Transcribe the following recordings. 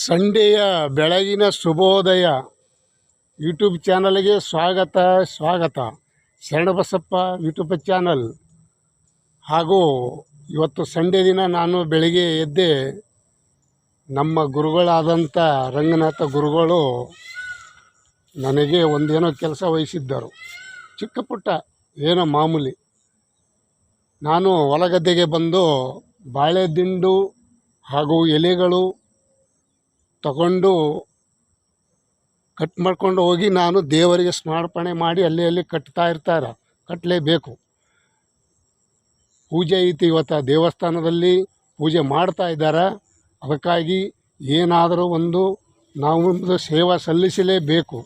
ಸಂಡೆಯ ಬೆಳಗಿನ ಶುಭೋದಯ ಯೂಟ್ಯೂಬ್ ಚಾನಲ್ಗೆ ಸ್ವಾಗತ. Sharanabasappa YouTube channel. ಹಾಗೂ ಇವತ್ತು ಸಂಡೇ ದಿನ ನಾನು ಬೆಳಿಗ್ಗೆ ಎದ್ದೆ. ನಮ್ಮ ಗುರುಗಳಾದಂಥ ರಂಗನಾಥ ಗುರುಗಳು ನನಗೆ ಒಂದೇನೋ ಕೆಲಸ ವಹಿಸಿದ್ದರು. ಚಿಕ್ಕ ಪುಟ್ಟ ಏನೋ ಮಾಮೂಲಿ. ನಾನು ಹೊಲಗದ್ದೆಗೆ ಬಂದು ಬಾಳೆ ದಿಂಡು ಹಾಗೂ ಎಲೆಗಳು ತಗೊಂಡು ಕಟ್ ಮಾಡ್ಕೊಂಡು ಹೋಗಿ ನಾನು ದೇವರಿಗೆ ಸಮರ್ಪಣೆ ಮಾಡಿ ಅಲ್ಲಿ ಕಟ್ಟಲೇಬೇಕು. ಪೂಜೆ ಐತಿ ಇವತ್ತು ದೇವಸ್ಥಾನದಲ್ಲಿ ಪೂಜೆ ಮಾಡ್ತಾ ಇದ್ದಾರೆ. ಅದಕ್ಕಾಗಿ ಏನಾದರೂ ನಾವು ಸೇವೆ ಸಲ್ಲಿಸಲೇಬೇಕು.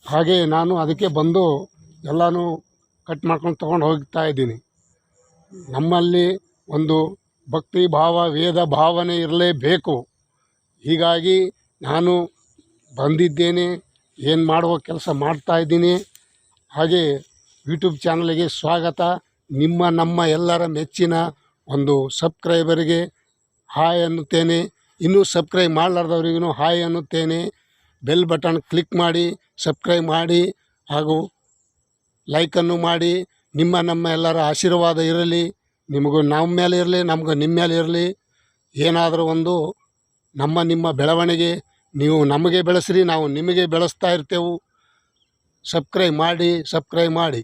ಹಾಗೆ ನಾನು ಅದಕ್ಕೆ ಬಂದು ಎಲ್ಲನೂ ಕಟ್ ಮಾಡ್ಕೊಂಡು ತೊಗೊಂಡು ಹೋಗ್ತಾ ಇದ್ದೀನಿ. ನಮ್ಮಲ್ಲಿ ಒಂದು ಭಕ್ತಿ ಭಾವ ವೇದ ಭಾವನೆ ಇರಲೇಬೇಕು. ಹೀಗಾಗಿ ನಾನು ಬಂದಿದ್ದೇನೆ, ಏನು ಮಾಡುವ ಕೆಲಸ ಮಾಡ್ತಾಯಿದ್ದೀನಿ. ಹಾಗೆ ಯೂಟ್ಯೂಬ್ ಚಾನಲ್ಗೆ ಸ್ವಾಗತ. ನಮ್ಮ ಎಲ್ಲರ ಮೆಚ್ಚಿನ ಒಂದು ಸಬ್ಸ್ಕ್ರೈಬರ್ಗೆ ಹಾಯ್ ಅನ್ನುತ್ತೇನೆ. ಇನ್ನೂ ಸಬ್ಸ್ಕ್ರೈಬ್ ಮಾಡಲಾರ್ದವ್ರಿಗೂ ಹಾಯ್ ಅನ್ನುತ್ತೇನೆ. ಬೆಲ್ ಬಟನ್ ಕ್ಲಿಕ್ ಮಾಡಿ ಸಬ್ಸ್ಕ್ರೈಬ್ ಮಾಡಿ ಹಾಗೂ ಲೈಕನ್ನು ಮಾಡಿ. ನಮ್ಮ ಎಲ್ಲರ ಆಶೀರ್ವಾದ ಇರಲಿ. ನಿಮಗೂ ನಮ್ಮ ಮೇಲೆ ಇರಲಿ, ನಮಗೂ ನಿಮ್ಮ ಮೇಲೆ ಇರಲಿ. ಏನಾದರೂ ನಿಮ್ಮ ಬೆಳವಣಿಗೆ ನೀವು ನಮಗೆ ಬೆಳೆಸ್ರಿ, ನಾವು ನಿಮಗೆ ಬೆಳೆಸ್ತಾ ಇರ್ತೇವೆ. ಸಬ್ಸ್ಕ್ರೈಬ್ ಮಾಡಿ.